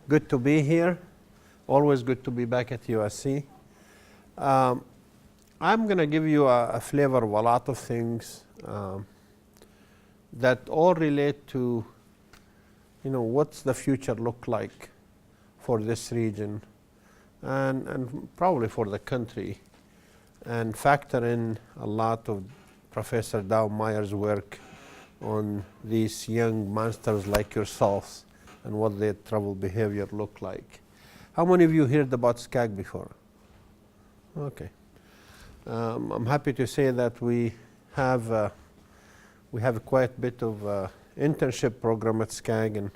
Good to be here. Always good to be back at USC. I'm going to give you a flavor of a lot of things that all relate to, what's the future look like for this region and probably for the country, and factor in a lot of Professor Dow Meyer's work on these young monsters like yourselves and what their travel behavior look like. How many of you heard about SCAG before? Okay. I'm happy to say that we have quite a bit of internship program at SCAG, and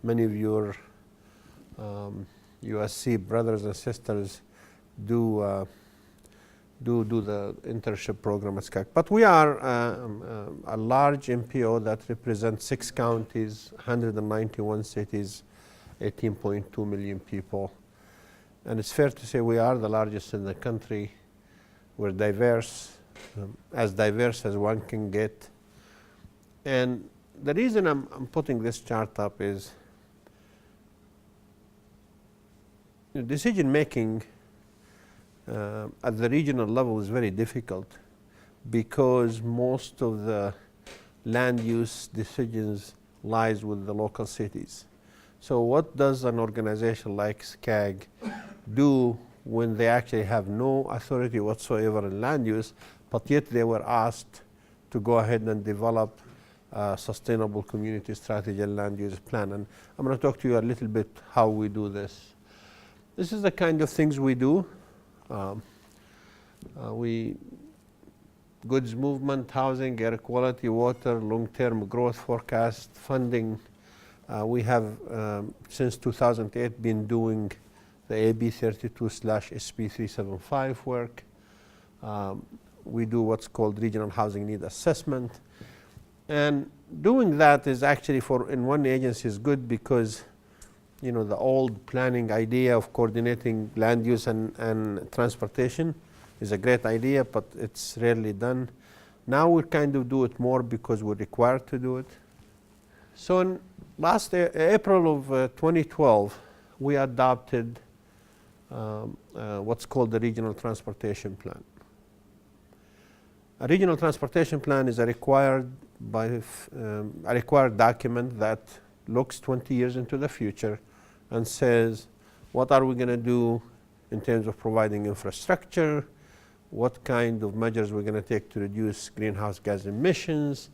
many of your USC brothers and sisters do the internship program at SCAG. But we are a large MPO that represents 6 counties, 191 cities, 18.2 million people. And it's fair to say we are the largest in the country. We're diverse as one can get. And the reason I'm putting this chart up is decision making at the regional level is very difficult because most of the land use decisions lies with the local cities. So what does an organization like SCAG do when they actually have no authority whatsoever in land use, but yet they were asked to go ahead and develop a sustainable community strategy and land use plan? And I'm going to talk to you a little bit how we do this. This is the kind of things we do. Goods movement, housing, air quality, water, long-term growth forecast, funding. We have since 2008 been doing the AB 32/SP 375 work. We do what's called regional housing need assessment, and doing that is actually in one agency is good because the old planning idea of coordinating land use and transportation is a great idea, but it's rarely done. Now we kind of do it more because we're required to do it. So in last April of 2012, we adopted what's called the Regional Transportation Plan. A Regional Transportation Plan is a required document that looks 20 years into the future and says, what are we going to do in terms of providing infrastructure, what kind of measures we're going to take to reduce greenhouse gas emissions,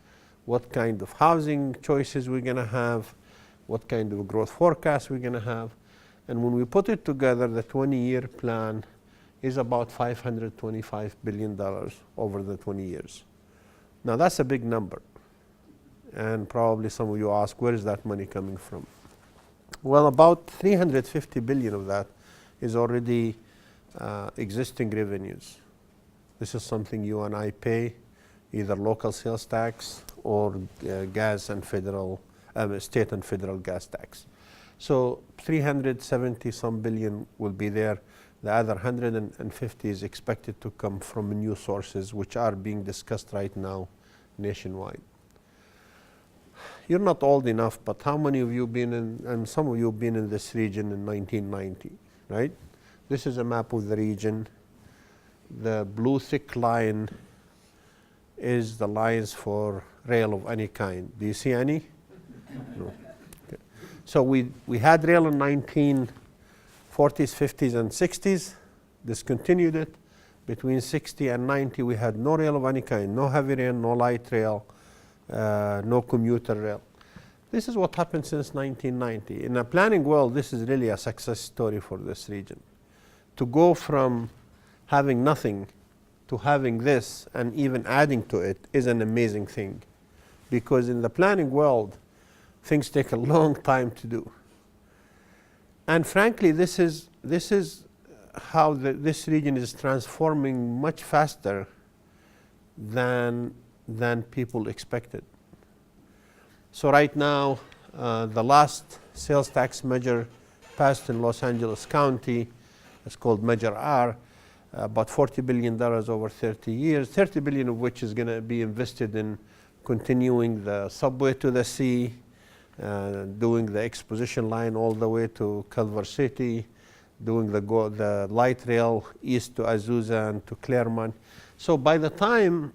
what kind of housing choices we're going to have, what kind of growth forecast we're going to have. And when we put it together, the 20-year plan is about $525 billion over the 20 years. Now that's a big number. And probably some of you ask, where is that money coming from? Well, about 350 billion of that is already existing revenues. This is something you and I pay, either local sales tax or gas and federal, state and federal gas tax. So 370 some billion will be there. The other 150 is expected to come from new sources, which are being discussed right now nationwide. You're not old enough, but how many of you been in, and some of you have been in this region in 1990, right? This is a map of the region. The blue thick line is the lines for rail of any kind. Do you see any? No. Okay. So we had rail in 1940s, 50s, and 60s, discontinued it. Between 60 and 90, we had no rail of any kind, no heavy rail, no light rail, no commuter rail. This is what happened since 1990. In a planning world, this is really a success story for this region. To go from having nothing to having this and even adding to it is an amazing thing, because in the planning world, things take a long time to do. And frankly, this is how this region is transforming much faster than people expected. So right now, the last sales tax measure passed in Los Angeles County, it's called Measure R, about $40 billion over 30 years, 30 billion of which is going to be invested in continuing the subway to the sea, doing the exposition line all the way to Culver City, doing the light rail east to Azusa and to Claremont. So by the time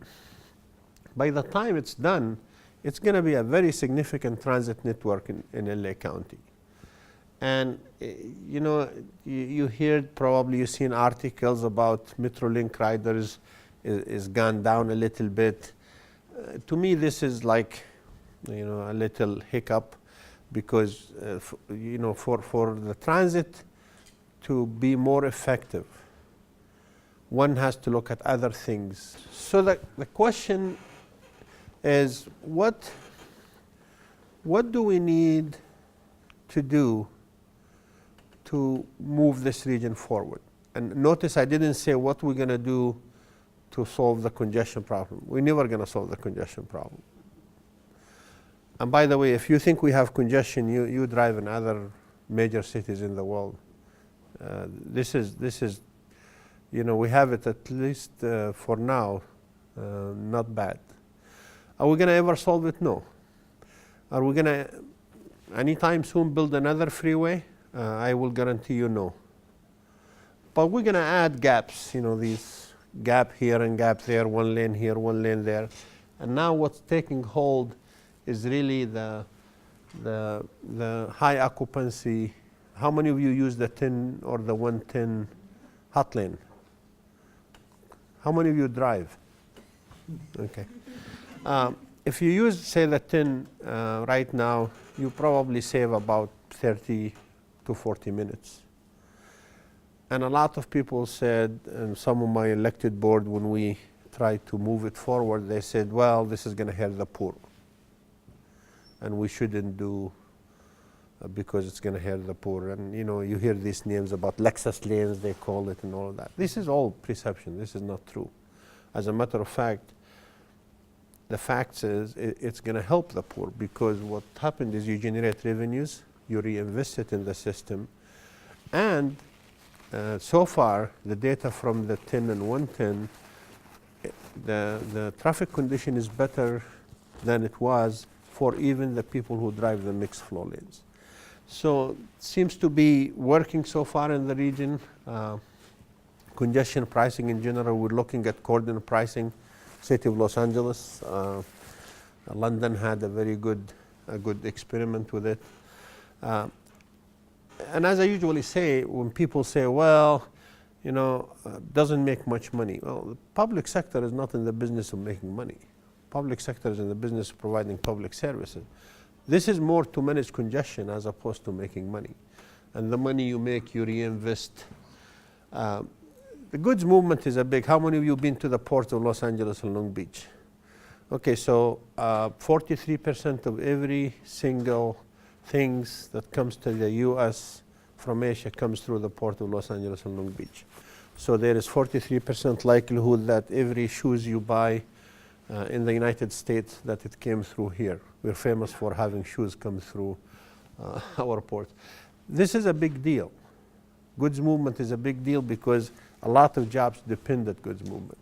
it's done, it's going to be a very significant transit network in LA County. And you heard, probably you've seen articles about Metrolink riders is gone down a little bit. To me, this is like a little hiccup, because for the transit to be more effective, one has to look at other things. So the question is, what do we need to do to move this region forward? And notice I didn't say what we're going to do to solve the congestion problem. We're never going to solve the congestion problem. And by the way, if you think we have congestion, you drive in other major cities in the world. This is we have it, at least for now, not bad. Are we going to ever solve it? No. Are we going to anytime soon build another freeway? I will guarantee you no. But we're going to add gaps, these gap here and gap there, one lane here, one lane there. And now what's taking hold is really the high occupancy. How many of you use the 10 or the 110 hot lane? How many of you drive? Okay. If you use, say, the 10 right now, you probably save about 30 to 40 minutes. And a lot of people said, and some of my elected board, when we tried to move it forward, they said, well, this is going to hurt the poor. And we shouldn't do because it's going to hurt the poor. And you hear these names about Lexus lanes, they call it, and all of that. This is all perception. This is not true. As a matter of fact, the fact is it's going to help the poor, because what happened is you generate revenues, you reinvest it in the system, and so far the data from the 10 and 110, the traffic condition is better than it was for even the people who drive the mixed flow lanes. So it seems to be working so far in the region. Congestion pricing in general, we're looking at coordinate pricing. City of Los Angeles, London had a very good experiment with it. And as I usually say, when people say, well, doesn't make much money. Well, the public sector is not in the business of making money. Public sector is in the business of providing public services. This is more to manage congestion as opposed to making money. And the money you make, you reinvest. The goods movement is a big. How many of you have been to the port of Los Angeles and Long Beach? Okay, so 43% of every single things that comes to the U.S. from Asia comes through the port of Los Angeles and Long Beach. So there is 43% likelihood that every shoes you buy in the United States, that it came through here. We're famous for having shoes come through our port. This is a big deal. Goods movement is a big deal because a lot of jobs depend on goods movement.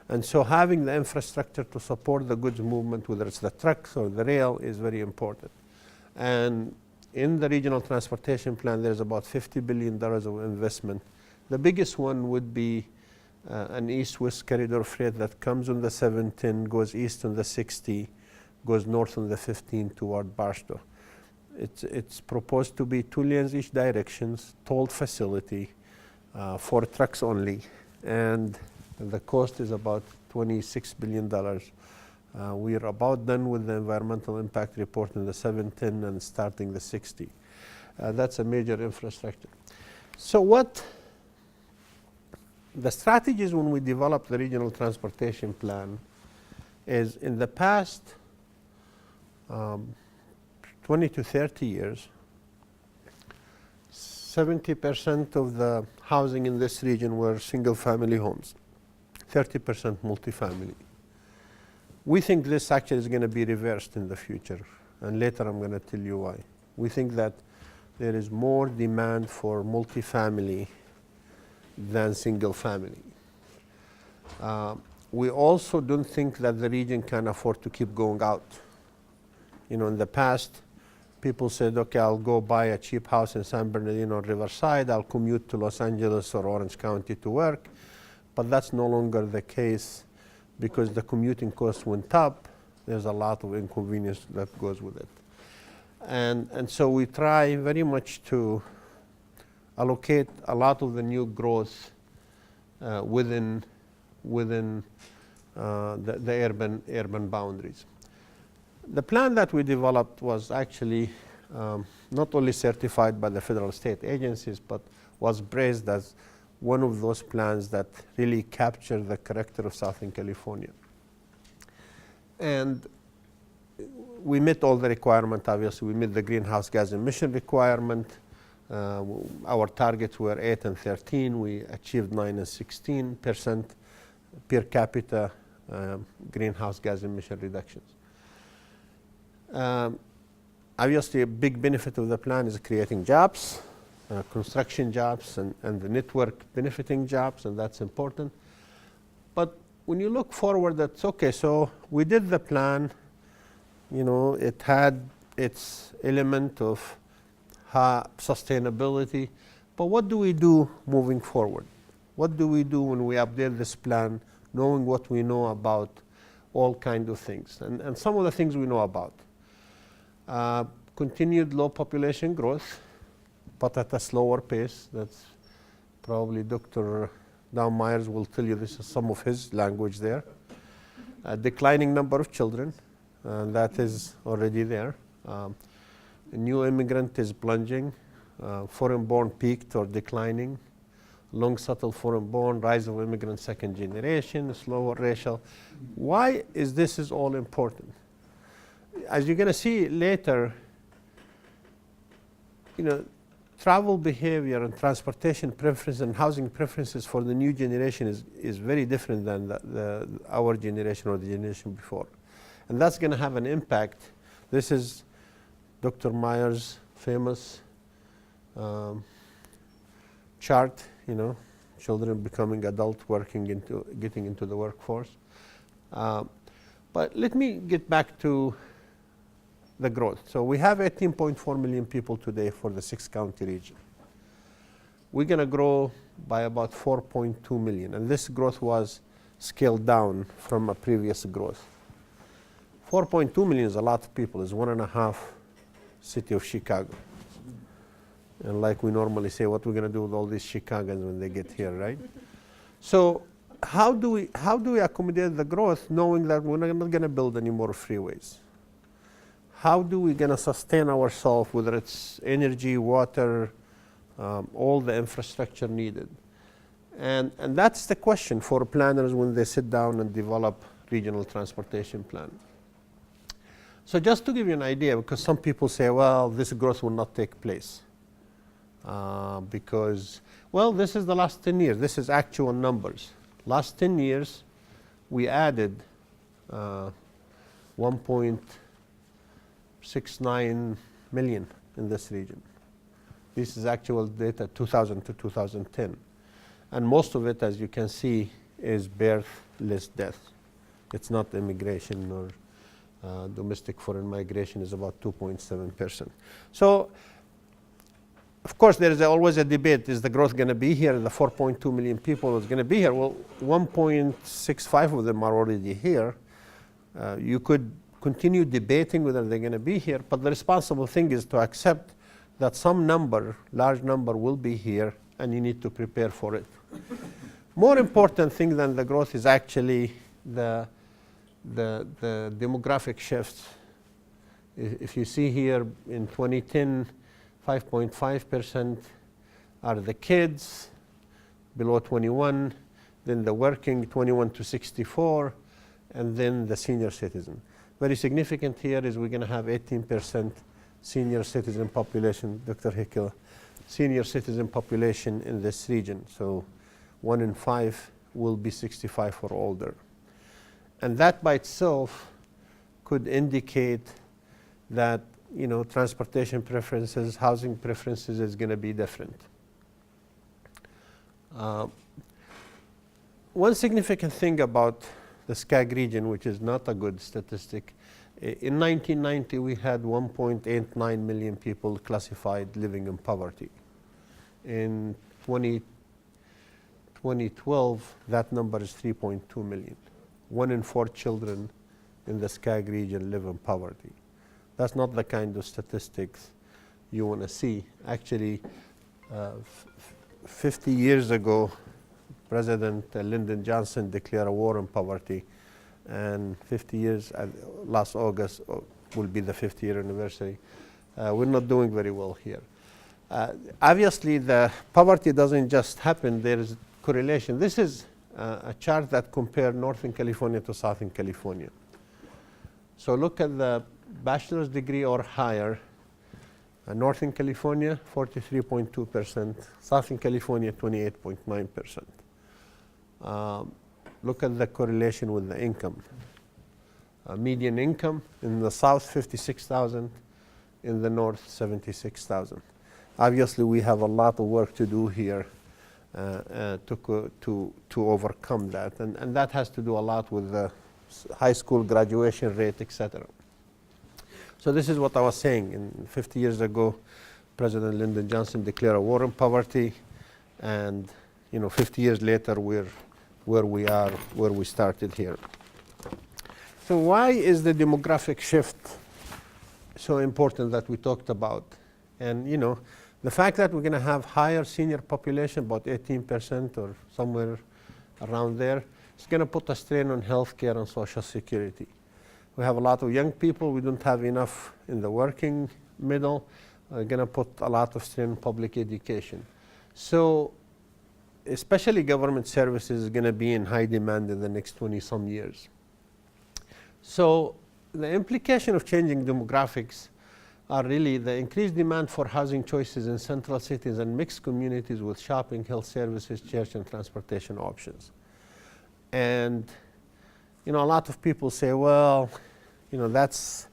And so having the infrastructure to support the goods movement, whether it's the trucks or the rail, is very important. And in the regional transportation plan, there's about $50 billion of investment. The biggest one would be an east-west corridor freight that comes on the 710, goes east on the 60, goes north on the 15 toward Barstow. It's proposed to be 2 lanes each directions, tolled facility, for trucks only, and the cost is about $26 billion. We're about done with the environmental impact report in the 710 and starting the 60. That's a major infrastructure. So what the strategies when we developed the regional transportation plan is, in the past 20 to 30 years, 70% of the housing in this region were single-family homes, 30% multifamily. We think this actually is going to be reversed in the future, and later I'm going to tell you why. We think that there is more demand for multifamily than single-family. We also don't think that the region can afford to keep going out. In the past, people said, okay, I'll go buy a cheap house in San Bernardino or Riverside, I'll commute to Los Angeles or Orange County to work. But that's no longer the case because the commuting cost went up. There's a lot of inconvenience that goes with it. And so we try very much to allocate a lot of the new growth within the urban boundaries. The plan that we developed was actually not only certified by the federal state agencies, but was praised as one of those plans that really capture the character of Southern California. And we met all the requirements, obviously. We met the greenhouse gas emission requirement. Our targets were 8 and 13. We achieved 9 and 16% per capita greenhouse gas emission reductions. Obviously, a big benefit of the plan is creating jobs, construction jobs, and the network benefiting jobs, and that's important. But when you look forward, that's okay. So we did the plan. You know, it had its element of sustainability. But what do we do moving forward? What do we do when we update this plan, knowing what we know about all kinds of things? And some of the things we know about. Continued low population growth, but at a slower pace. That's probably Dr. Don Myers will tell you this is some of his language there. A declining number of children, that is already there. A new immigrant is plunging. Foreign-born peaked or declining. Long subtle foreign-born, rise of immigrant second generation, slower racial. Why is this is all important? As you're going to see later, you know, travel behavior and transportation preferences and housing preferences for the new generation is very different than our generation or the generation before. And that's going to have an impact. This is Dr. Myers' famous chart, you know, children becoming adult, getting into the workforce. But let me get back to the growth. So we have 18.4 million people today for the 6-county region. We're going to grow by about 4.2 million, and this growth was scaled down from a previous growth. 4.2 million is a lot of people. It's 1.5 city of Chicago. And like we normally say, what we're going to do with all these Chicagoans when they get here, right? So how do we accommodate the growth knowing that we're not going to build any more freeways? How do we going to sustain ourselves, whether it's energy, water, all the infrastructure needed? And that's the question for planners when they sit down and develop regional transportation plan. So just to give you an idea, because some people say, well, this growth will not take place. Because, well, this is the last 10 years. This is actual numbers. Last 10 years, we added 1.69 million in this region. This is actual data 2000 to 2010. And most of it, as you can see, is birth, less death. It's not immigration or domestic foreign migration is about 2.7%. So, of course, there is always a debate. Is the growth going to be here? The 4.2 million people is going to be here. Well, 1.65 of them are already here. You could continue debating whether they're going to be here, but the responsible thing is to accept that some number, large number, will be here, and you need to prepare for it. More important thing than the growth is actually the demographic shifts. If you see here in 2010, 5.5% are the kids below 21, then the working 21 to 64, and then the senior citizen. Very significant here is we're going to have 18% senior citizen population, Dr. Hickel, senior citizen population in this region. So 1 in 5 will be 65 or older. And that by itself could indicate that, you know, transportation preferences, housing preferences is going to be different. One significant thing about the SCAG region, which is not a good statistic, In 1990, we had 1.89 million people classified living in poverty. In 2012, that number is 3.2 million. 1 in 4 children in the SCAG region live in poverty. That's not the kind of statistics you want to see. Actually, 50 years ago, President Lyndon Johnson declared a war on poverty, and 50 years, last August will be the 50-year anniversary. We're not doing very well here. Obviously, the poverty doesn't just happen, there is correlation. This is a chart that compares Northern California to Southern California. So look at the bachelor's degree or higher. Northern California, 43.2%. Southern California, 28.9%. Look at the correlation with the income. Median income in the south, 56,000. In the north, 76,000. Obviously, we have a lot of work to do here to overcome that. And that has to do a lot with the high school graduation rate, etc. So this is what I was saying. 50 years ago, President Lyndon Johnson declared a war on poverty, and 50 years later, we're where we are, where we started here. So why is the demographic shift so important that we talked about? And the fact that we're going to have higher senior population, about 18% or somewhere around there, it's going to put a strain on healthcare and social security. We have a lot of young people. We don't have enough in the working middle. We're going to put a lot of strain on public education. So especially government services is going to be in high demand in the next 20-some years. So the implication of changing demographics are really the increased demand for housing choices in central cities and mixed communities with shopping, health services, church, and transportation options. And a lot of people say, well, that's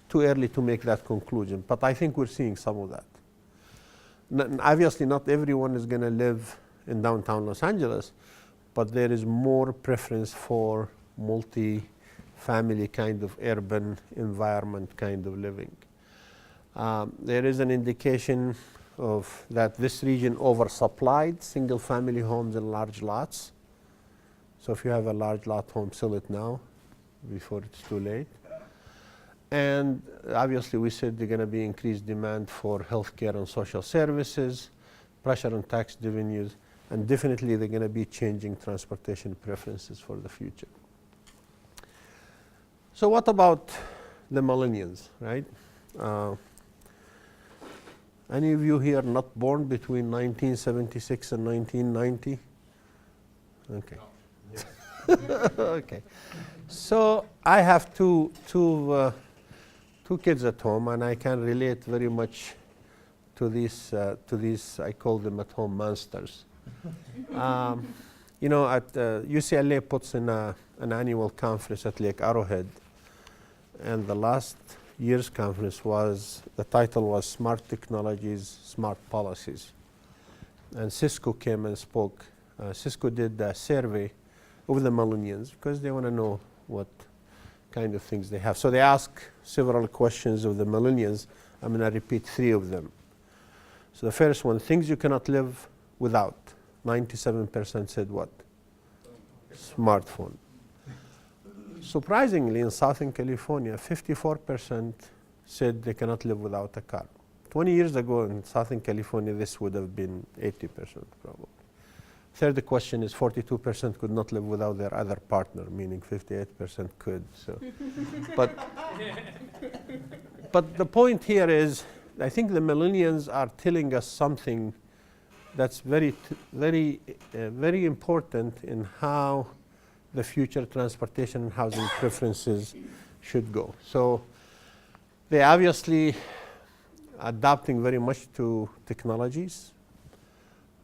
too early to make that conclusion. But I think we're seeing some of that. Obviously, not everyone is going to live in downtown Los Angeles, but there is more preference for multi-family kind of urban environment kind of living. There is an indication of that this region oversupplied single-family homes in large lots. So if you have a large lot home, sell it now before it's too late. And obviously, we said there's going to be increased demand for healthcare and social services, pressure on tax revenues, and definitely they're going to be changing transportation preferences for the future. So what about the millennials, right? Any of you here not born between 1976 and 1990? Okay. No. Yes. Okay. So I have two kids at home, and I can relate very much to these, I call them at home monsters. At UCLA puts in an annual conference at Lake Arrowhead, and the last year's conference the title was Smart Technologies, Smart Policies. And Cisco came and spoke. Cisco did a survey of the millennials because they want to know what kind of things they have. So they ask several questions of the millennials. I'm going to repeat 3 of them. So the first one, things you cannot live without. 97% said what? Smartphone. Surprisingly, in Southern California, 54% said they cannot live without a car. 20 years ago in Southern California, this would have been 80% probably. Third question is 42% could not live without their other partner, meaning 58% could. So, but the point here is, I think the millennials are telling us something that's very important in how the future transportation and housing preferences should go. So they obviously adapting very much to technologies.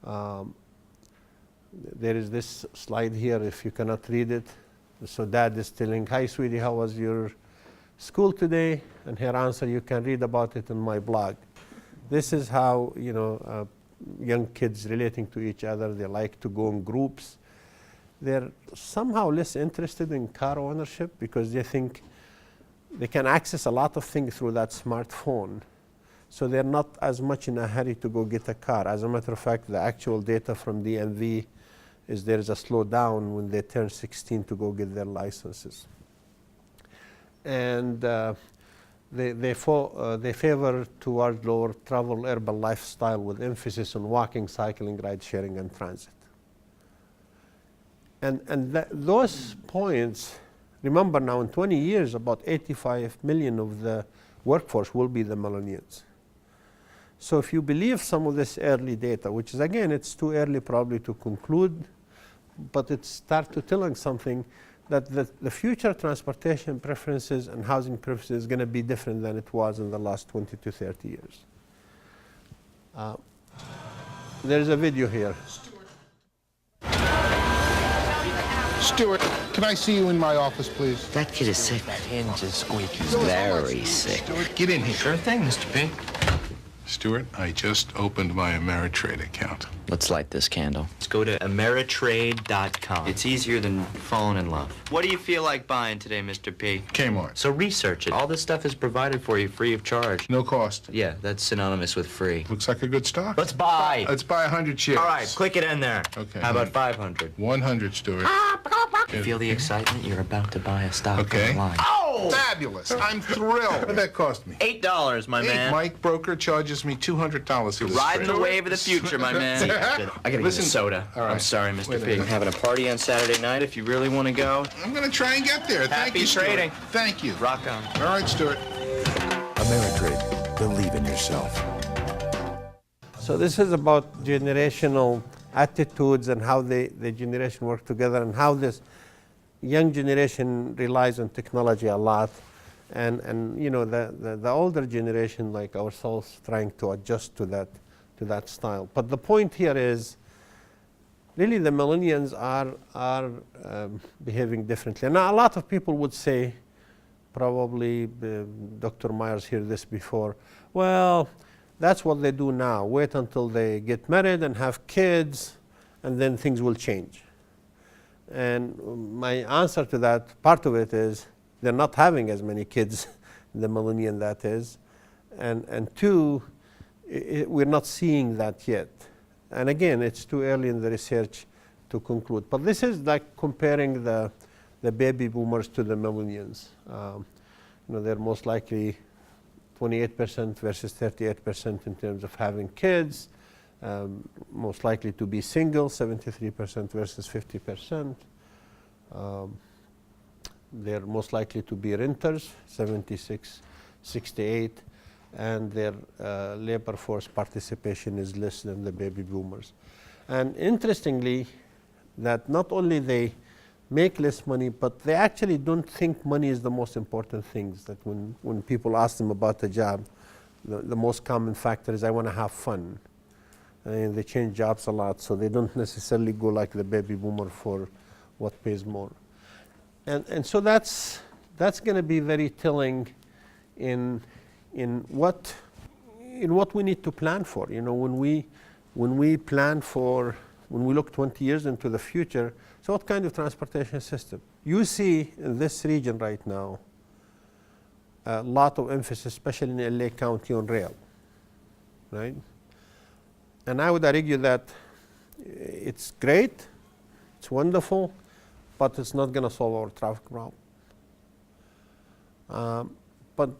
There is this slide here, if you cannot read it. So dad is telling, hi sweetie, how was your school today? And her answer, you can read about it in my blog. This is how young kids relating to each other. They like to go in groups. They're somehow less interested in car ownership because they think, they can access a lot of things through that smartphone. So they're not as much in a hurry to go get a car. As a matter of fact, the actual data from DMV is there is a slowdown when they turn 16 to go get their licenses. And they favor towards lower travel urban lifestyle with emphasis on walking, cycling, ride sharing, and transit. And those points, remember now in 20 years, about 85 million of the workforce will be the millennials. So if you believe some of this early data, which is again, it's too early probably to conclude, but it starts to tell us something that the future transportation preferences and housing preferences is going to be different than it was in the last 20 to 30 years. There's a video here. Stuart, can I see you in my office, please? That kid is sick. That hinge is squeaky. He's very sick. Stuart, get in here. Sure thing, Mr. P. Stuart, I just opened my Ameritrade account. Let's light this candle. Let's go to Ameritrade.com. It's easier than falling in love. What do you feel like buying today, Mr. P? Kmart. So research it. All this stuff is provided for you free of charge. No cost. Yeah, that's synonymous with free. Looks like a good stock. Let's buy. Let's buy 100 shares. All right, click it in there. Okay. How about 500? 100, Stuart. You feel the excitement? You're about to buy a stock Okay. online. Oh! Fabulous. I'm thrilled. What did that cost me? $8, my man. Mike Broker charges me $200 for this Riding trade. the wave of the future, my man. I gotta get a soda. All right. I'm sorry, Mr. Wait a P. minute. I'm having a party on Saturday night. If you really want to go, I'm going to try and get there. Thank Happy you, Stuart. trading. Thank you. rock on. All right, Stuart. Ameritrade. Believe in yourself. So this is about generational attitudes and how the generation work together and how this young generation relies on technology a lot. And you know, the older generation like ourselves trying to adjust to that style. But the point here is really the millennials are behaving differently. Now a lot of people would say, probably Dr. Myers heard this before, well, that's what they do now. Wait until they get married and have kids and then things will change. And my answer to that, part of it is they're not having as many kids, the millennial that is. And two, we're not seeing that yet. And again, it's too early in the research to conclude. But this is like comparing the baby boomers to the millennials. You know, they're most likely 28% versus 38% in terms of having kids. Most likely to be single, 73% versus 50%. They're most likely to be renters, 76, 68, and their labor force participation is less than the baby boomers. And interestingly, that not only they make less money, but they actually don't think money is the most important things. That when people ask them about a job, the most common factor is I want to have fun. And they change jobs a lot, so they don't necessarily go like the baby boomer for what pays more. And so that's going to be very telling in what we need to plan for. You know, when we plan for, when we look 20 years into the future, so what kind of transportation system? You see in this region right now a lot of emphasis, especially in LA County, on rail, right? And I would argue that it's great, it's wonderful, but it's not going to solve our traffic problem. But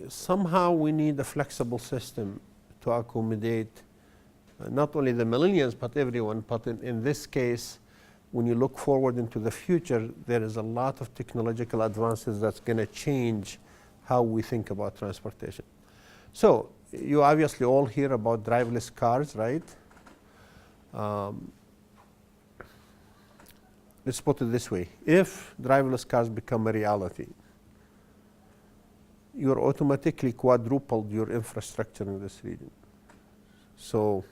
somehow we need a flexible system to accommodate not only the millennials, but everyone. But in this case, when you look forward into the future, there is a lot of technological advances that's going to change how we think about transportation. So you obviously all hear about driverless cars, right? Let's put it this way. If driverless cars become a reality, you're automatically quadrupled your infrastructure in this region. So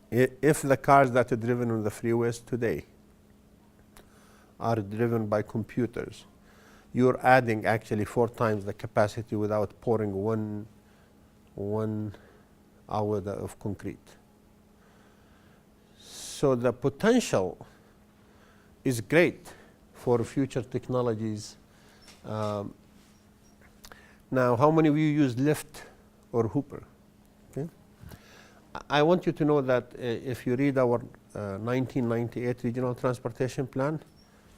if the cars that are driven on the freeways today are driven by computers, you're adding actually 4 times the capacity without pouring one hour of concrete. So the potential is great for future technologies Now, how many of you use Lyft or Hooper? Okay. I want you to know that if you read our 1998 Regional Transportation Plan,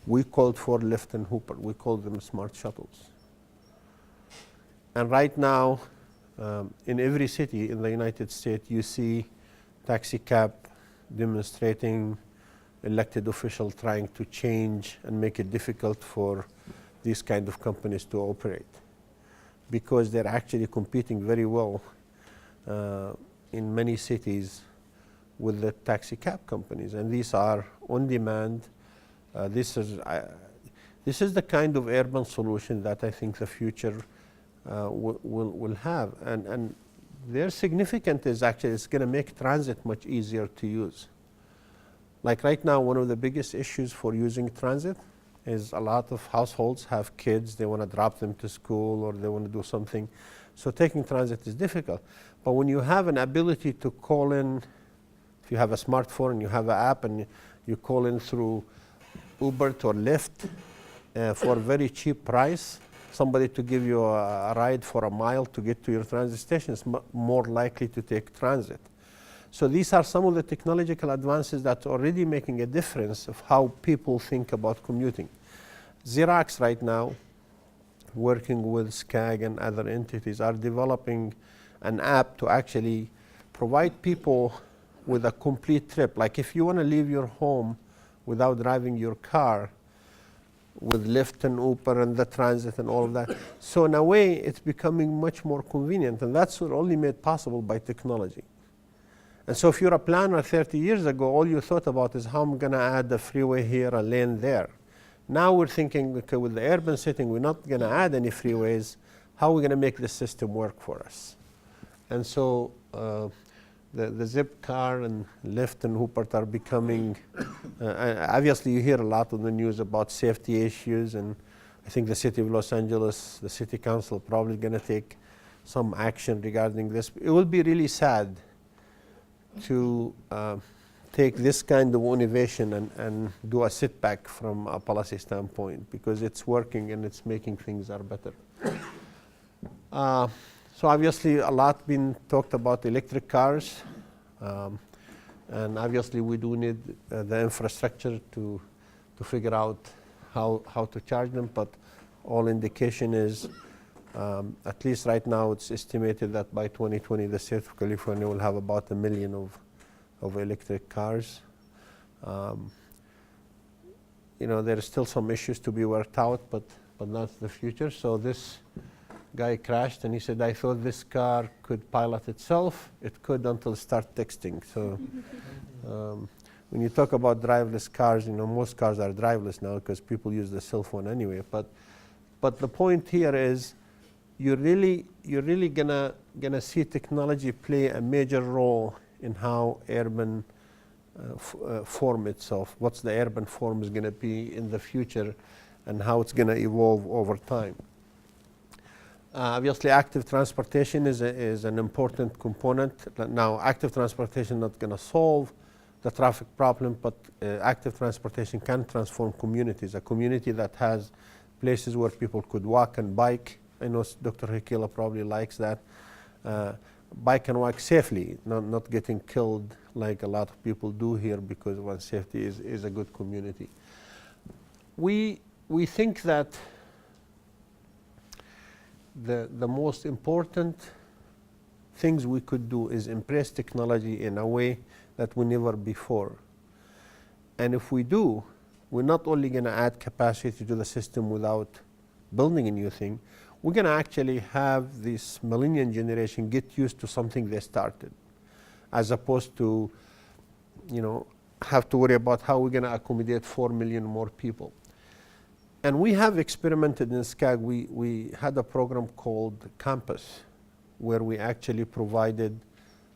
we called for Lyft and Hooper. We called them smart shuttles. And right now, in every city in the United States, you see taxi cab demonstrating, elected officials trying to change and make it difficult for these kind of companies to operate, because they're actually competing very well in many cities with the taxi cab companies, and these are on demand. This is the kind of urban solution that I think the future will have, and their significance is actually it's going to make transit much easier to use. Like right now, one of the biggest issues for using transit is a lot of households have kids, they want to drop them to school or they want to do something. So taking transit is difficult. But when you have an ability to call in, if you have a smartphone and you have an app and you call in through Uber or Lyft for a very cheap price, somebody to give you a ride for a mile to get to your transit station is more likely to take transit. So these are some of the technological advances that are already making a difference of how people think about commuting. Xerox right now, working with SCAG and other entities, are developing an app to actually provide people with a complete trip. Like if you want to leave your home without driving your car, with Lyft and Uber and the transit and all of that. So in a way, it's becoming much more convenient, and that's only made possible by technology. And so if you're a planner 30 years ago, all you thought about is how I'm going to add a freeway here, a lane there. Now we're thinking, okay, with the urban setting, we're not going to add any freeways. How are we going to make the system work for us? And so the Zip car and Lyft and Hooper are becoming, obviously you hear a lot on the news about safety issues, and I think the city of Los Angeles, the city council probably going to take some action regarding this. It will be really sad to take this kind of innovation and do a sit back from a policy standpoint, because it's working and it's making things are better. So obviously a lot been talked about electric cars, and obviously we do need the infrastructure to figure out how to charge them, but all indication is at least right now it's estimated that by 2020 the state of California will have about 1 million of electric cars. You know, there are still some issues to be worked out, but that's the future. So this guy crashed and he said, I thought this car could pilot itself. It could until it start texting. So when you talk about driverless cars, you know, most cars are driverless now because people use the cell phone anyway. But the point here is you're really gonna see technology play a major role in how urban form itself, what's the urban form is going to be in the future, and how it's going to evolve over time. Obviously, active transportation is an important component. Now, active transportation is not going to solve the traffic problem, but active transportation can transform communities. A community that has places where people could walk and bike. I know Dr. Hekila probably likes that. Bike and walk safely, not getting killed like a lot of people do here, because one safety is a good community. We think that the most important things we could do is embrace technology in a way that we never before. And if we do, we're not only going to add capacity to the system without building a new thing, we're going to actually have this millennial generation get used to something they started, as opposed to, you know, have to worry about how we're going to accommodate 4 million more people. And we have experimented in SCAG. We had a program called Campus, where we actually provided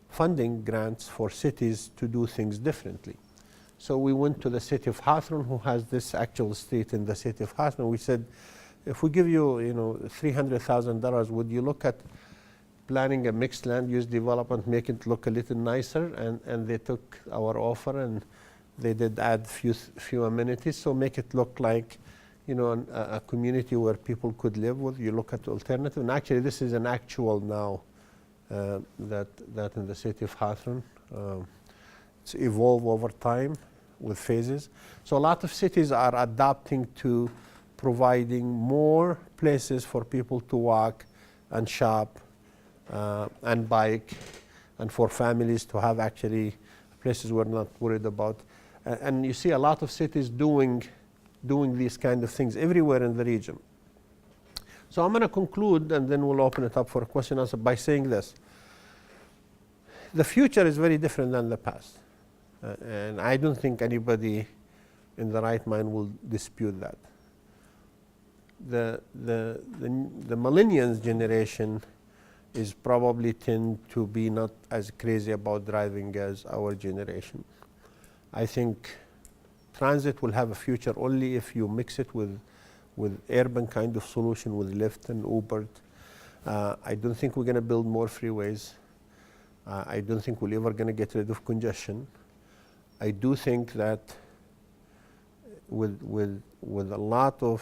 funding grants for cities to do things differently. So we went to the city of Hawthorne, who has this actual street in the city of Hawthorne. We said, if we give you, $300,000, would you look at planning a mixed land use development, make it look a little nicer? And they took our offer and they did add few amenities, so make it look like you know, a community where people could live with. You look at the alternative, and actually this is an actual now that in the city of Hawthorne. It's evolved over time with phases. So a lot of cities are adapting to providing more places for people to walk and shop and bike, and for families to have actually places we're not worried about. And you see a lot of cities doing these kind of things everywhere in the region. So I'm going to conclude, and then we'll open it up for a question and answer by saying this. The future is very different than the past. And I don't think anybody in the right mind will dispute that. The millennials generation is probably tend to be not as crazy about driving as our generation. I think transit will have a future only if you mix it with urban kind of solution, with Lyft and Uber. I don't think we're going to build more freeways. I don't think we're ever going to get rid of congestion. I do think that with a lot of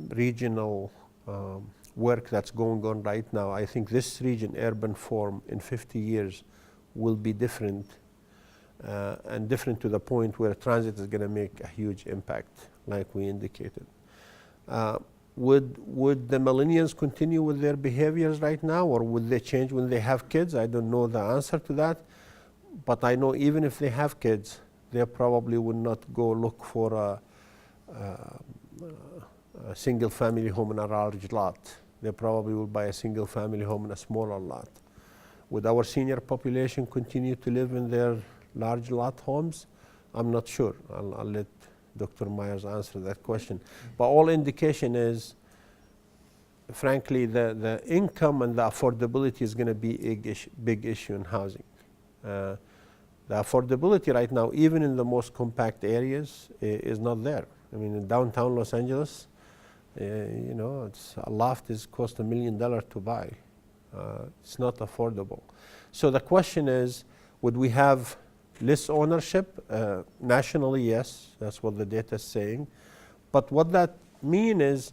regional work that's going on right now, I think this region, urban form, in 50 years will be different, and different to the point where transit is going to make a huge impact, like we indicated. Would the millennials continue with their behaviors right now, or would they change when they have kids? I don't know the answer to that, but I know even if they have kids, they probably would not go look for a single family home in a large lot. They probably will buy a single family home in a smaller lot. Would our senior population continue to live in their large lot homes? I'm not sure. I'll let Dr. Myers answer that question. But all indication is, frankly, the income and the affordability is going to be a big issue in housing. The affordability right now, even in the most compact areas, is not there. I mean, in downtown Los Angeles, you know, a loft is cost $1 million to buy. It's not affordable. So the question is, would we have less ownership? Nationally, yes, that's what the data is saying. But what that means is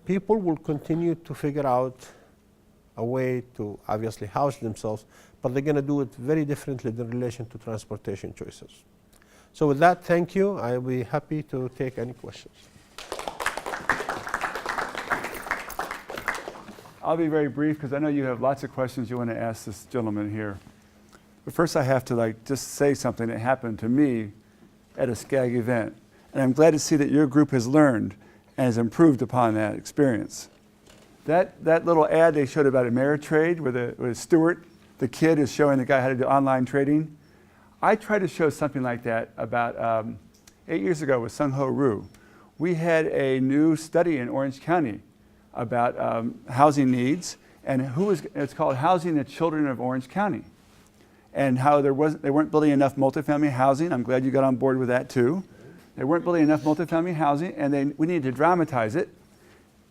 people will continue to figure out a way to obviously house themselves, but they're going to do it very differently in relation to transportation choices. So with that, thank you. I'll be happy to take any questions. I'll be very brief because I know you have lots of questions you want to ask this gentleman here. But first I have to just say something that happened to me at a SCAG event. And I'm glad to see that your group has learned and has improved upon that experience. That little ad they showed about Ameritrade where Stuart, the kid, is showing the guy how to do online trading. I tried to show something like that about 8 years ago with Sung Ho Roo. We had a new study in Orange County about housing needs, and it's called Housing the Children of Orange County, and how they weren't building enough multifamily housing. I'm glad you got on board with that too. They weren't building enough multifamily housing, and we needed to dramatize it.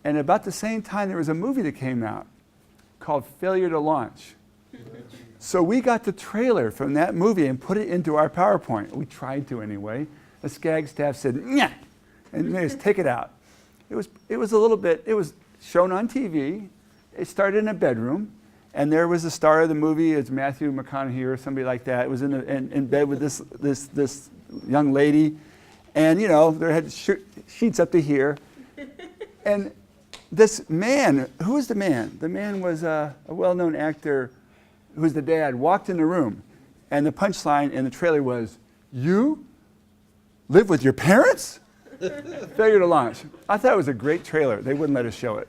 And about the same time, there was a movie that came out called Failure to Launch. So we got the trailer from that movie and put it into our PowerPoint. We tried to anyway. The SCAG staff said, "Nyah," and made us take it out. It was shown on TV. It started in a bedroom, and there was the star of the movie. It's Matthew McConaughey or somebody like that. It was in bed with this young lady, and you know, they had sheets up to here, and this man, who was the man? The man was a well-known actor who was the dad, walked in the room, and the punchline in the trailer was, "You live with your parents?" Failure to Launch. I thought it was a great trailer. They wouldn't let us show it.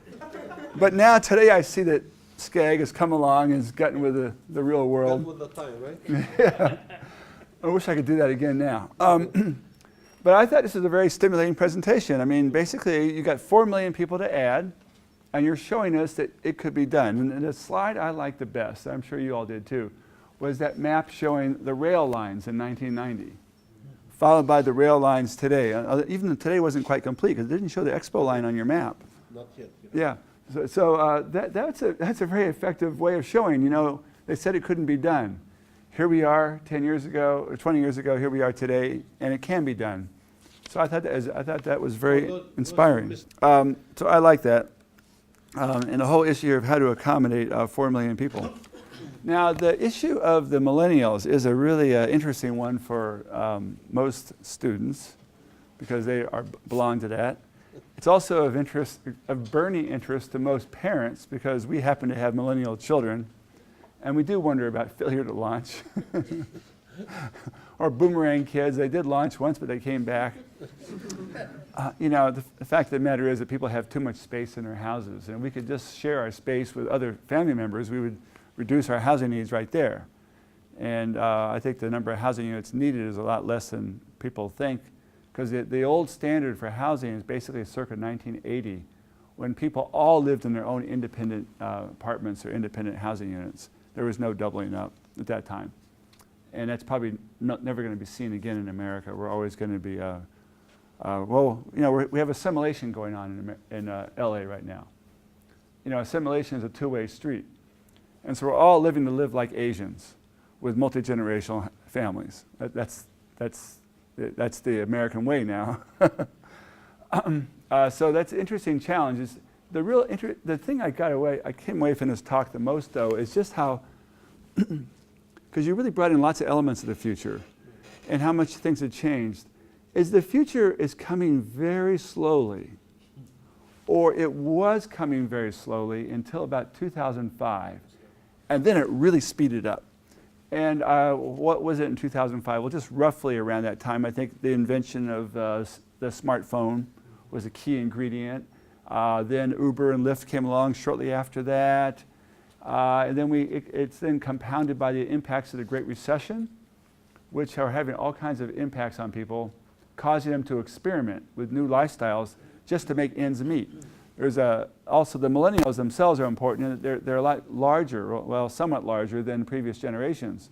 But now, today, I see that SCAG has come along and has gotten with the real world. Gotten with the time, right? Yeah. I wish I could do that again now. But I thought this was a very stimulating presentation. I mean, basically, you got 4 million people to add, and you're showing us that it could be done. And the slide I liked the best, I'm sure you all did too, was that map showing the rail lines in 1990, followed by the rail lines today. Even today wasn't quite complete because it didn't show the expo line on your map. Not yet. Yeah. So that's a very effective way of showing, you know, they said it couldn't be done. Here we are 10 years ago, or 20 years ago, here we are today, and it can be done. So I thought that was very Well, those inspiring. So I like that. And the whole issue here of how to accommodate 4 million people. Now, the issue of the millennials is a really interesting one for most students because they belong to that. It's also of burning interest to most parents because we happen to have millennial children, and we do wonder about failure to launch. Or boomerang kids, they did launch once, but they came back. You know, the fact of the matter is that people have too much space in their houses, and we could just share our space with other family members. We would reduce our housing needs right there. And I think the number of housing units needed is a lot less than people think, because the old standard for housing is basically circa 1980, when people all lived in their own independent apartments or independent housing units. There was no doubling up at that time. And that's probably never going to be seen again in America. We're always going to be, well, you know, we have assimilation going on in LA right now. You know, assimilation is a two-way street. And so we're all living to live like Asians with multi-generational families. That's the American way now. So that's an interesting challenge. The thing I came away from this talk the most, though, is just how, because you really brought in lots of elements of the future and how much things have changed, is the future is coming very slowly, or it was coming very slowly until about 2005, and then it really speeded up. And what was it in 2005? Well, just roughly around that time, I think the invention of the smartphone was a key ingredient. Then Uber and Lyft came along shortly after that. And then it's then compounded by the impacts of the Great Recession, which are having all kinds of impacts on people, causing them to experiment with new lifestyles just to make ends meet. There's also the millennials themselves are important. They're a lot larger, well, somewhat larger than previous generations.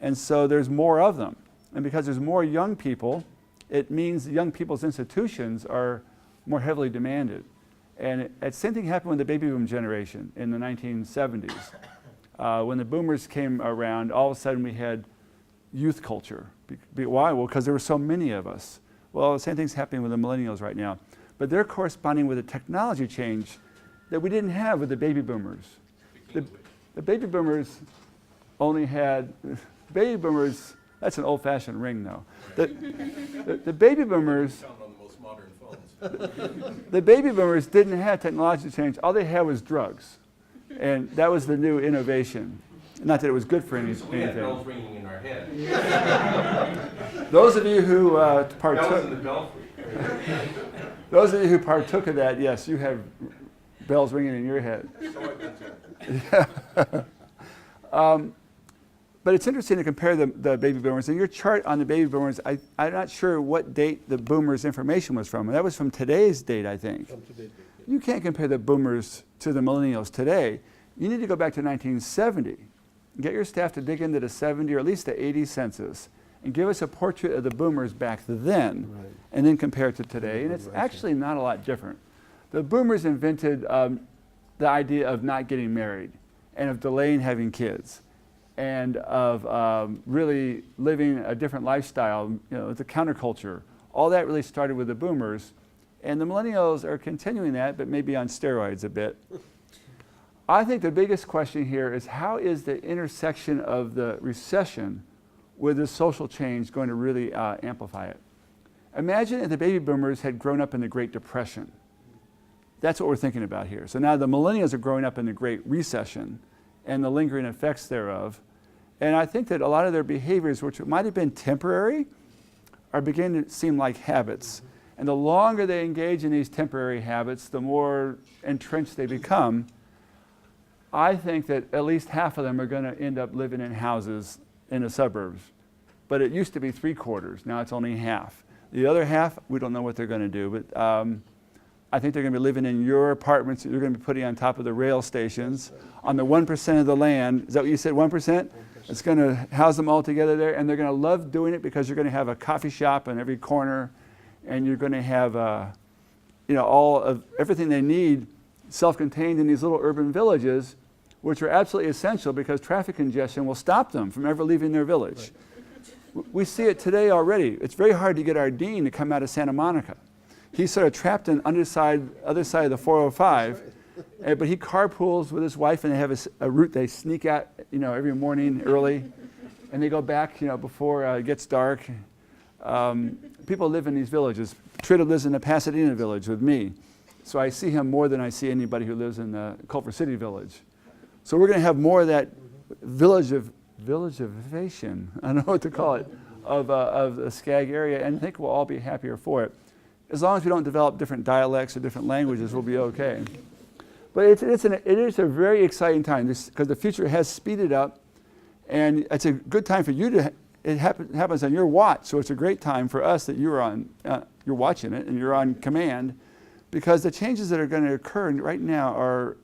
And so there's more of them. And because there's more young people, it means young people's institutions are more heavily demanded. And the same thing happened with the baby boom generation in the 1970s. When the boomers came around, all of a sudden we had youth culture. Why? Well, because there were so many of us. Well, the same thing's happening with the millennials right now. But they're corresponding with a technology change that we didn't have with the baby boomers. The baby boomers only had, that's an old-fashioned ring, though. The baby boomers, the baby boomers didn't have technology change. All they had was drugs. And that was the new innovation. Not that it was good for anything. We had bells ringing in our head. Those of you who partook, Bells in the belfry. those of you who partook of that, yes, you have bells ringing in your head. But it's interesting to compare the baby boomers. In your chart on the baby boomers, I'm not sure what date the boomers' information was from. That was from today's date, I think. You can't compare the boomers to the millennials today. You need to go back to 1970. Get your staff to dig into the 70 or at least the 80 census and give us a portrait of the boomers back then, and then compare it to today. And it's actually not a lot different. The boomers invented the idea of not getting married and of delaying having kids, and of really living a different lifestyle, you know, the counterculture. All that really started with the boomers, and the millennials are continuing that, but maybe on steroids a bit. I think the biggest question here is how is the intersection of the recession with the social change going to really amplify it? Imagine if the baby boomers had grown up in the Great Depression. That's what we're thinking about here. So now the millennials are growing up in the Great Recession and the lingering effects thereof. And I think that a lot of their behaviors, which might have been temporary, are beginning to seem like habits. And the longer they engage in these temporary habits, the more entrenched they become. I think that at least half of them are going to end up living in houses in the suburbs. But it used to be 3/4. Now it's only half. The other half, we don't know what they're going to do. But I think they're going to be living in your apartments that you're going to be putting on top of the rail stations on the 1% of the land. Is that what you said, 1%? It's going to house them all together there. And they're going to love doing it because you're going to have a coffee shop on every corner. And you're going to have you know, all of everything they need self-contained in these little urban villages, which are absolutely essential because traffic congestion will stop them from ever leaving their village. We see it today already. It's very hard to get our dean to come out of Santa Monica. He's sort of trapped on other side of the 405, but he carpools with his wife, and they have a route they sneak out, every morning early, and they go back, before it gets dark. People live in these villages. Trita lives in the Pasadena village with me, so I see him more than I see anybody who lives in the Culver City village. So we're going to have more of that villageization, I don't know what to call it, of the SCAG area, and I think we'll all be happier for it. As long as we don't develop different dialects or different languages, we'll be okay. But it is a very exciting time because the future has speeded up, and it's a good time for you to. It happens on your watch, so it's a great time for us that you're watching it and you're on command, because the changes that are going to occur right now are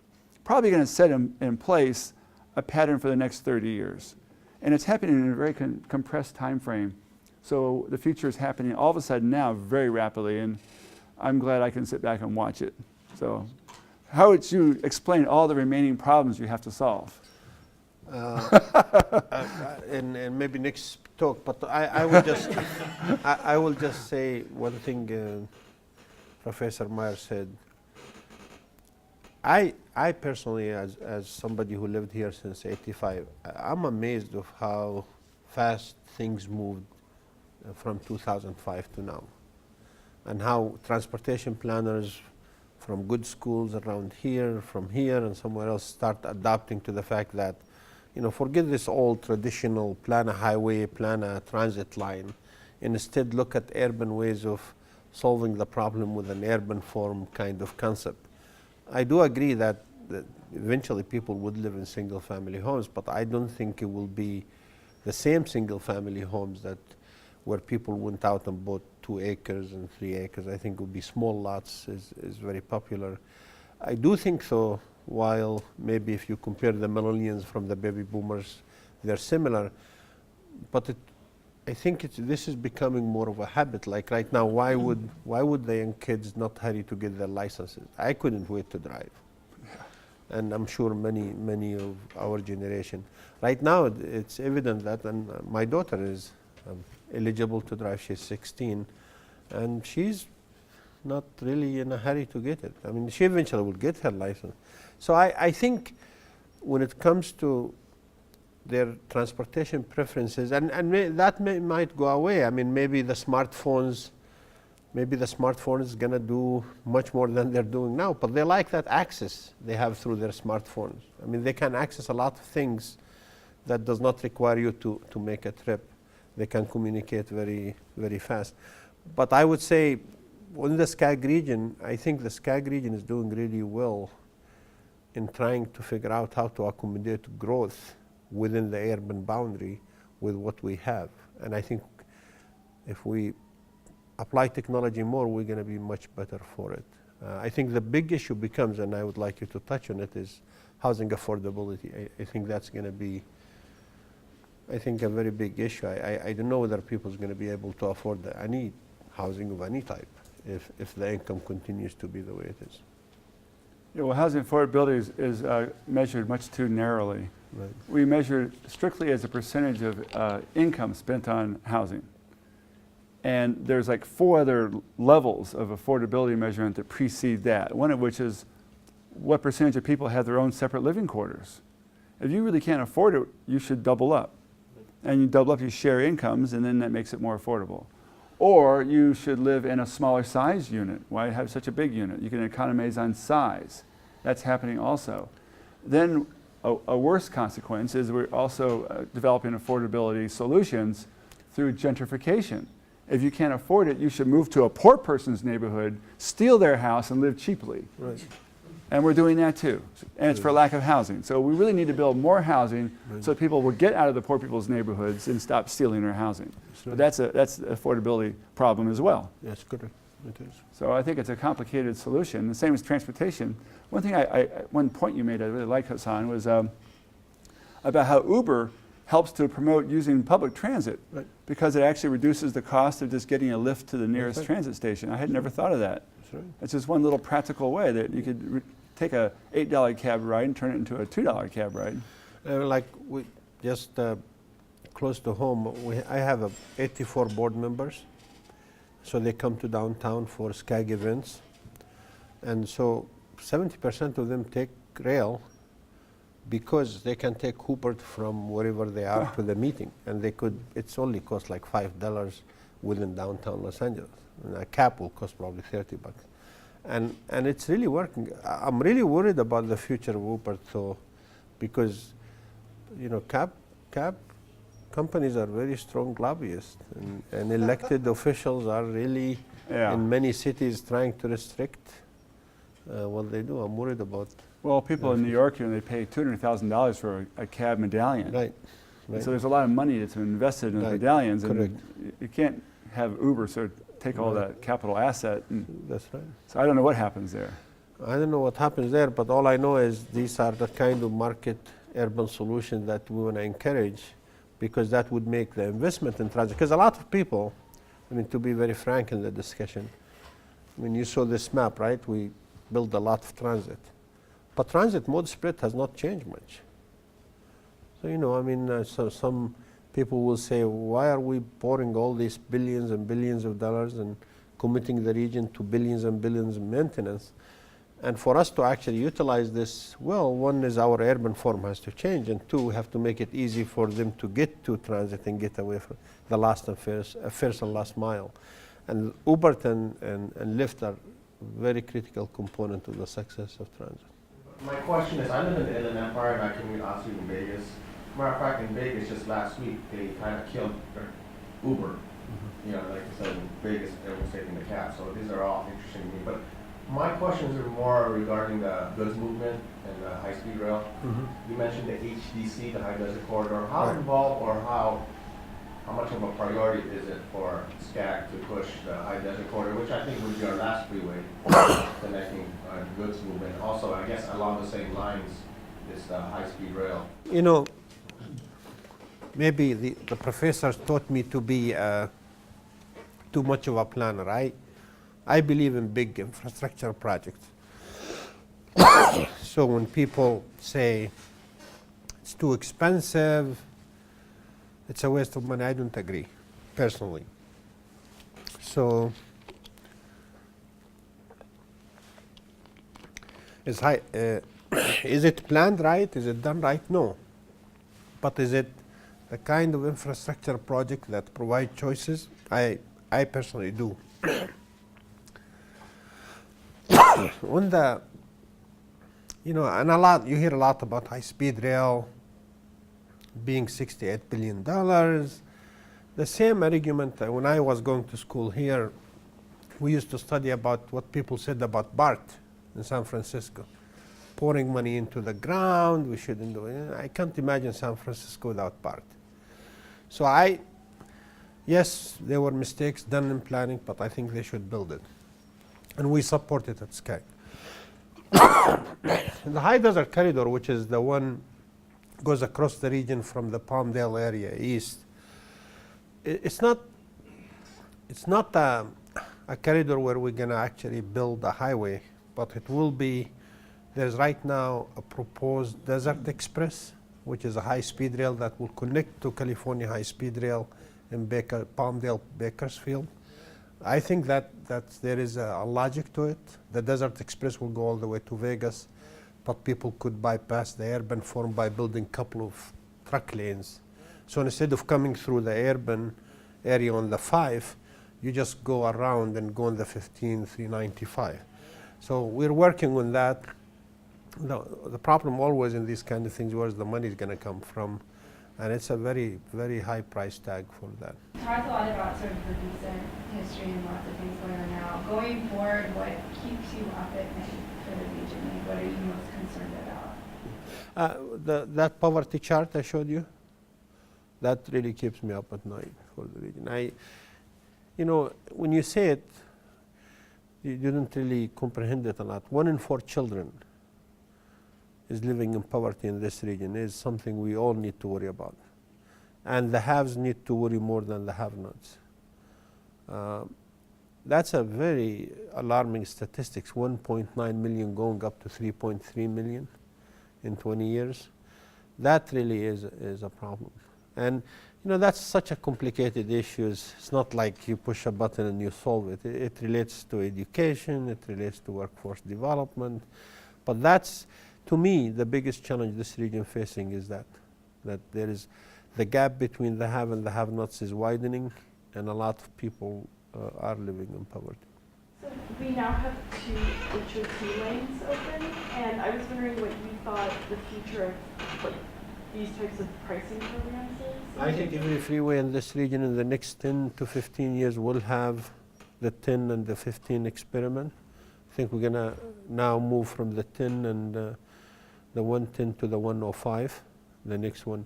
probably going to set in place a pattern for the next 30 years. And it's happening in a very compressed time frame. So the future is happening all of a sudden now very rapidly, and I'm glad I can sit back and watch it. So how would you explain all the remaining problems you have to solve? And maybe next talk, but I will just say one thing Professor Meyer said. I personally, as somebody who lived here since '85, I'm amazed of how fast things moved from 2005 to now, and how transportation planners from good schools around here, from here and somewhere else, start adapting to the fact that, forget this old traditional plan a highway, plan a transit line, and instead look at urban ways of solving the problem with an urban form kind of concept. I do agree that eventually people would live in single family homes, but I don't think it will be the same single family homes where people went out and bought 2 acres and 3 acres. I think it would be small lots is very popular. I do think so, while maybe if you compare the millennials from the baby boomers, they're similar, but I think this is becoming more of a habit. Like right now, why would the young kids not hurry to get their licenses? I couldn't wait to drive, and I'm sure many of our generation. Right now, it's evident that, and my daughter is eligible to drive. She's 16, and she's not really in a hurry to get it. I mean, she eventually will get her license. So I think when it comes to their transportation preferences, and that might go away. I mean, maybe the smartphones is going to do much more than they're doing now, but they like that access they have through their smartphones. I mean, they can access a lot of things that does not require you to make a trip. They can communicate very, very fast. But I would say, in the SCAG region, I think the SCAG region is doing really well in trying to figure out how to accommodate growth within the urban boundary with what we have. And I think if we apply technology more, we're going to be much better for it. I think the big issue becomes, and I would like you to touch on it, is housing affordability. I think that's going to be, a very big issue. I don't know whether people are going to be able to afford any housing of any type if the income continues to be the way it is. Yeah, well, housing affordability is measured much too narrowly. Right. We measure strictly as a percentage of income spent on housing. And there's like 4 other levels of affordability measurement that precede that, one of which is what percentage of people have their own separate living quarters. If you really can't afford it, you should double up. And you double up, you share incomes, and then that makes it more affordable. Or you should live in a smaller size unit. Why have such a big unit? You can economize on size. That's happening also. Then a worse consequence is we're also developing affordability solutions through gentrification. If you can't afford it, you should move to a poor person's neighborhood, steal their house, and live cheaply. Right. And we're doing that too. And it's for lack of housing. So we really need to build more housing so that people will get out of the poor people's neighborhoods and stop stealing their housing. But that's an affordability problem as well. Yes, correct. It is. So I think it's a complicated solution. The same as transportation. One thing, one point you made I really like, Hasan, was about how Uber helps to promote using public transit, right, because it actually reduces the cost of just getting a lift to the nearest transit station. I had never thought of that. That's right. It's just one little practical way that you could take a $8 cab ride and turn it into a $2 cab ride. Like we just close to home, I have 84 board members. So they come to downtown for SCAG events. And so 70% of them take rail because they can take Hooper from wherever they are to the meeting. And they could, it's only cost like $5 within downtown Los Angeles. And a cab will cost probably $30. And it's really working. I'm really worried about the future of Uber though, because cab companies are very strong lobbyists, and elected officials are really in many cities trying to restrict what they do. I'm worried about. Well, people in New York, they pay $200,000 for a cab medallion. Right. So there's a lot of money that's invested in those medallions, and you can't have Uber sort of take all that capital asset. That's right. So I don't know what happens there. I don't know what happens there, but all I know is these are the kind of market urban solutions that we want to encourage, because that would make the investment in transit. Because a lot of people, to be very frank in the discussion, you saw this map, right? We built a lot of transit. But transit mode split has not changed much. So, so some people will say, why are we pouring all these billions and billions of dollars and committing the region to billions and billions of maintenance? And for us to actually utilize this well, one is our urban form has to change, and two, we have to make it easy for them to get to transit and get away from the last and first and last mile. And Uber and Lyft are very critical component of the success of transit. My question is, I live in the Inland Empire and I commute obviously in Vegas. Matter of fact, in Vegas just last week, they kind of killed Uber. Like I said, in Vegas, everyone's taking the cab. So these are all interesting to me. But my questions are more regarding the goods movement and the high-speed rail. You mentioned the HDC, the High Desert Corridor. How involved or how much of a priority is it for SCAG to push the High Desert Corridor, which I think would be our last freeway connecting goods movement? Also, I guess along the same lines is the high-speed rail. Maybe the professors taught me to be too much of a planner. I believe in big infrastructure projects. So when people say it's too expensive, it's a waste of money, I don't agree, personally. So is it planned right? Is it done right? No. But is it the kind of infrastructure project that provide choices? I personally do. On the, and you hear a lot about high-speed rail being $68 billion. The same argument when I was going to school here, we used to study about what people said about BART in San Francisco. Pouring money into the ground, we shouldn't do it. I can't imagine San Francisco without BART. So yes, there were mistakes done in planning, but I think they should build it. And we support it at SCAG. The High Desert Corridor, which is the one goes across the region from the Palmdale area east, it's not a corridor where we're going to actually build a highway, but it will be. There's right now a proposed Desert Express, which is a high-speed rail that will connect to California high-speed rail in Palmdale, Bakersfield. I think that there is a logic to it. The Desert Express will go all the way to Vegas, but people could bypass the urban form by building a couple of truck lanes. So instead of coming through the urban area on the 5, you just go around and go on the 15, 395. So we're working on that. The problem always in these kind of things, where the money is going to come from, and it's a very, very high price tag for that. You talked a lot about sort of the recent history and lots of things going on now. Going forward, what keeps you up at night for the region? Like, what are you most concerned about? That poverty chart I showed you, that really keeps me up at night for the region. When you say it, you didn't really comprehend it a lot. 1 in 4 children is living in poverty in this region. Is something we all need to worry about. And the haves need to worry more than the have-nots. That's a very alarming statistics, 1.9 million going up to 3.3 million in 20 years. That really is a problem. And You know, that's such a complicated issue. It's not like you push a button and you solve it. It relates to education, it relates to workforce development. But that's, to me, the biggest challenge this region facing is that there is the gap between the have and the have-nots is widening, and a lot of people are living in poverty. So we now have 2 HOT lanes open, and I was wondering what you thought the future of like these types of pricing programs is. I think every freeway in this region in the next 10 to 15 years will have the 10 and the 15 experiment. I think we're gonna now move from the 10 and the 110 to the 105. The next one,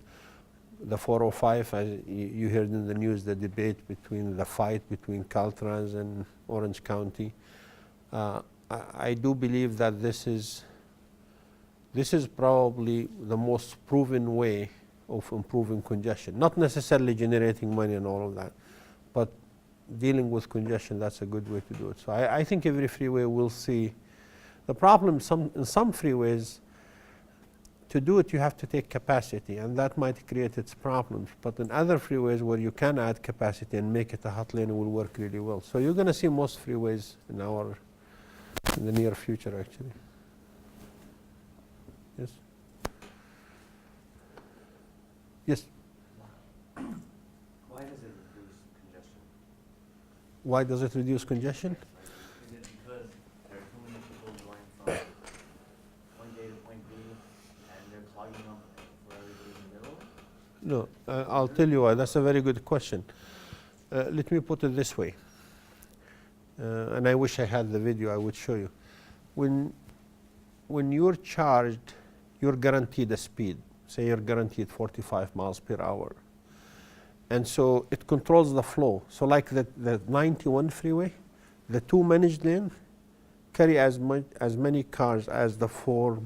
the 405, as you heard in the news, the debate between the fight between Caltrans and Orange County. I do believe that this is probably the most proven way of improving congestion. Not necessarily generating money and all of that, but dealing with congestion, that's a good way to do it. So I think every freeway will see. The problem in some freeways, to do it you have to take capacity, and that might create its problems. But in other freeways where you can add capacity and make it a hot lane, it will work really well. So you're going to see most freeways in the near future, actually. Yes? Yes? Why does it reduce congestion? Why does it reduce congestion? Is it because there are too many people going from point A to point B and they're clogging up for everybody in the middle? No, I'll tell you why. That's a very good question. Let me put it this way. And I wish I had the video, I would show you. When you're charged, you're guaranteed a speed. Say you're guaranteed 45 miles per hour. And so it controls the flow. So like the 91 freeway, the 2 managed lane carry as many cars as the 4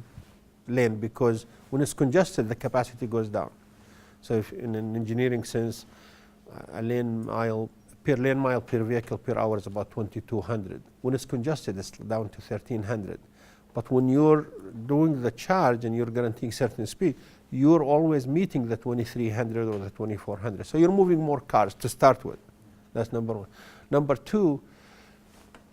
lane, because when it's congested, the capacity goes down. So if in an engineering sense, a lane mile per vehicle per hour is about 2,200. When it's congested, it's down to 1,300. But when you're doing the charge and you're guaranteeing certain speed, you're always meeting the 2,300 or the 2,400. So you're moving more cars to start with. That's number one. Number two,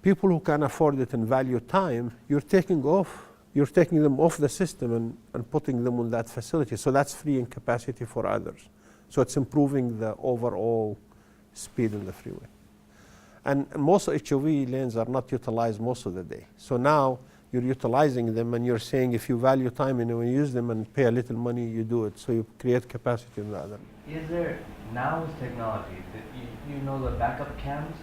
people who can afford it and value time, you're taking them off the system and putting them on that facility. So that's freeing capacity for others. So it's improving the overall speed in the freeway. And most HOV lanes are not utilized most of the day. So now you're utilizing them, and you're saying if you value time and when you use them and pay a little money, you do it. So you create capacity in the other. Is there, now with technology, you know the backup cams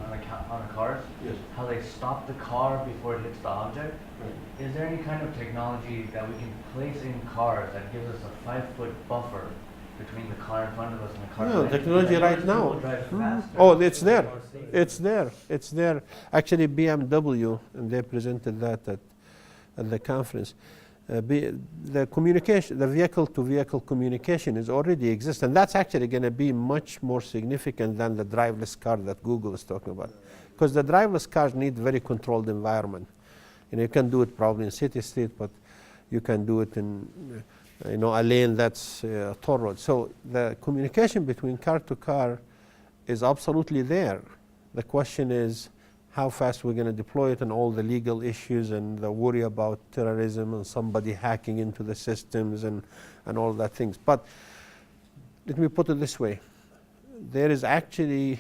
on the cars? Yes. How they stop the car before it hits the object? Right. Is there any kind of technology that we can place in cars that gives us a 5-foot buffer between the car in front of us and the car No, behind us? technology Because right now. people drive faster, Oh, it's there. more safe. It's there. It's there. Actually, BMW, and they presented that at the conference. The communication, the vehicle-to-vehicle communication is already exists, and that's actually going to be much more significant than the driverless car that Google is talking about. Because the driverless cars need very controlled environment. You can do it probably in city street, but you can do it in a lane that's a toll road. So the communication between car to car is absolutely there. The question is how fast we're going to deploy it, and all the legal issues and the worry about terrorism and somebody hacking into the systems and all that things. But let me put it this way. There is actually,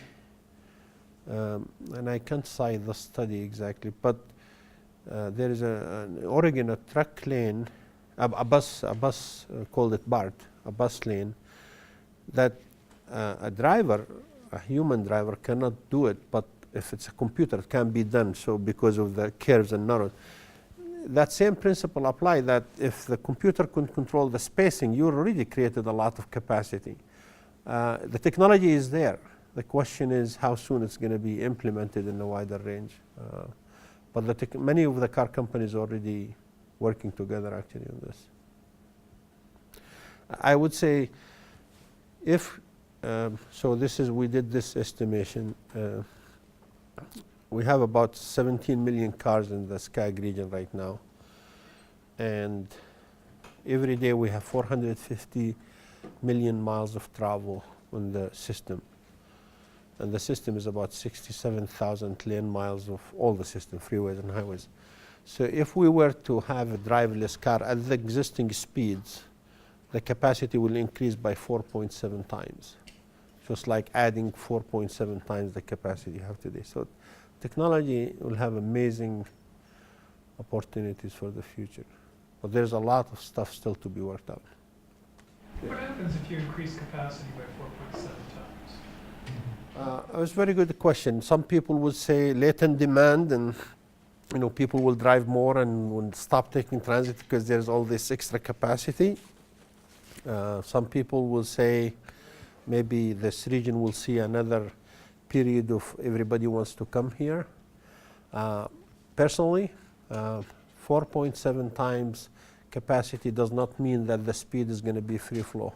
and I can't cite the study exactly, but there is in Oregon a truck lane, a bus called it BART, a bus lane, that a human driver cannot do it, but if it's a computer, it can be done. So because of the curves and narrows, that same principle applies. That if the computer can control the spacing, you already created a lot of capacity. The technology is there. The question is how soon it's going to be implemented in a wider range. But many of the car companies are already working together actually on this. I would say if, so we did this estimation. We have about 17 million cars in the SCAG region right now. And every day we have 450 million miles of travel on the system. And the system is about 67,000 lane miles of all the system, freeways and highways. So if we were to have a driverless car at the existing speeds, the capacity will increase by 4.7 times. Just like adding 4.7 times the capacity you have today. So technology will have amazing opportunities for the future. But there's a lot of stuff still to be worked out. What happens if you increase capacity by 4.7 times? It was a very good question. Some people would say latent demand, and people will drive more and will stop taking transit because there's all this extra capacity. Some people will say maybe this region will see another period of everybody wants to come here. Personally, 4.7 times capacity does not mean that the speed is going to be free flow.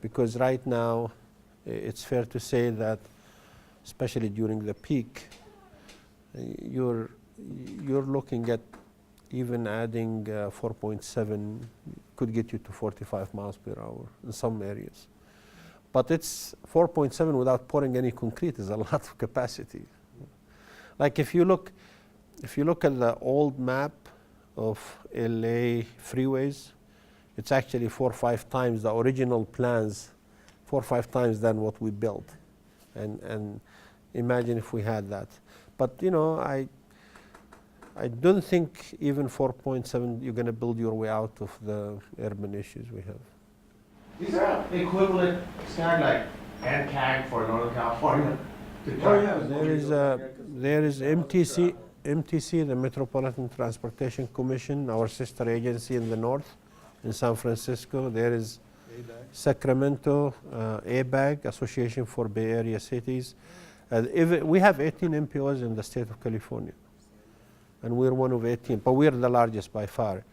Because right now, it's fair to say that, especially during the peak, you're looking at even adding 4.7 could get you to 45 miles per hour in some areas. But it's 4.7 without pouring any concrete is a lot of capacity. Like if you look at the old map of LA freeways, it's actually 4 or 5 times the original plans, 4 or 5 times than what we built. And imagine if we had that. But I don't think even 4.7 you're going to build your way out of the urban issues we have. Is there an equivalent SCAG like SCAG for Northern California? There is MTC, the Metropolitan Transportation Commission, our sister agency in the north, in San Francisco. There is Sacramento, ABAG, Association for Bay Area Cities. We have 18 MPOs in the state of California, and we're one of 18, but we're the largest by far.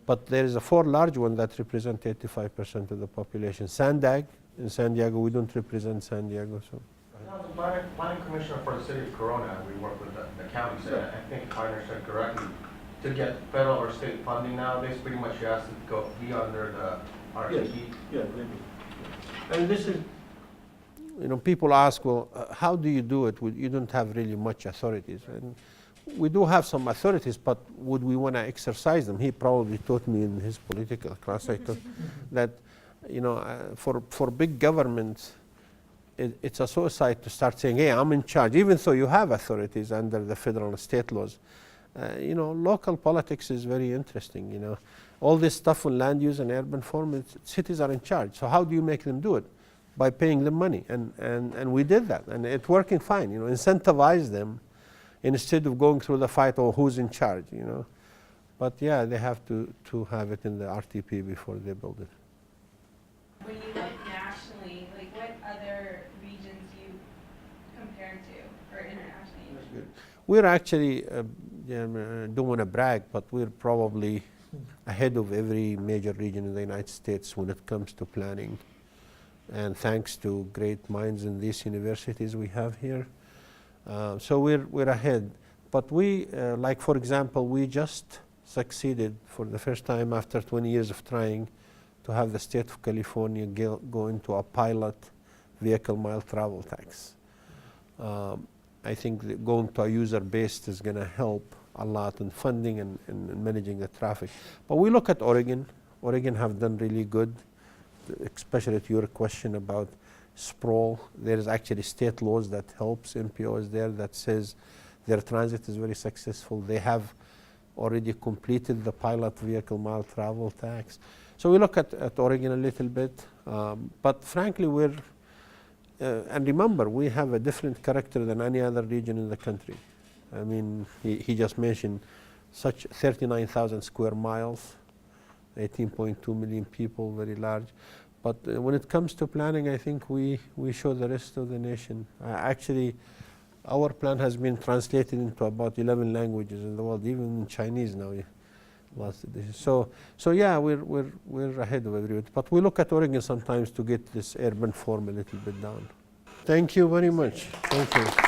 But there is a 4 large one that represent 85% of the population. SCAG in San Diego, we don't represent San Diego. So. Now, the planning commissioner for the city of Corona, we work with the county, said, I think if I understood correctly, to get federal or state funding nowadays, pretty much you have to be under the RTP. Yeah. And this is, people ask, well, how do you do it? You don't have really much authorities. And we do have some authorities, but would we want to exercise them? He probably taught me in his political class, I thought, that, for big governments, it's a suicide to start saying, hey, I'm in charge, even though you have authorities under the federal and state laws. Local politics is very interesting, All this stuff on land use and urban form, cities are in charge. So how do you make them do it? By paying them money. And we did that, and it's working fine, incentivize them instead of going through the fight, oh, who's in charge, But yeah, they have to have it in the RTP before they build it. When you look nationally, like what other regions you compare to, or internationally? We're actually, don't want to brag, but we're probably ahead of every major region in the United States when it comes to planning. And thanks to great minds in these universities we have here. So we're ahead. But we, like for example, we just succeeded for the first time after 20 years of trying to have the state of California go into a pilot vehicle mile travel tax. I think that going to a user-based is going to help a lot in funding and managing the traffic. But we look at Oregon. Oregon have done really good, especially to your question about sprawl. There is actually state laws that helps MPOs there that says their transit is very successful. They have already completed the pilot vehicle mile travel tax. So we look at Oregon a little bit, but frankly and remember, we have a different character than any other region in the country. I mean, he just mentioned such 39,000 square miles, 18.2 million people, very large. But when it comes to planning, I think we show the rest of the nation. Actually, our plan has been translated into about 11 languages in the world, even in Chinese now. So yeah, we're ahead of everybody. But we look at Oregon sometimes to get this urban form a little bit down. Thank you very much. Thank you.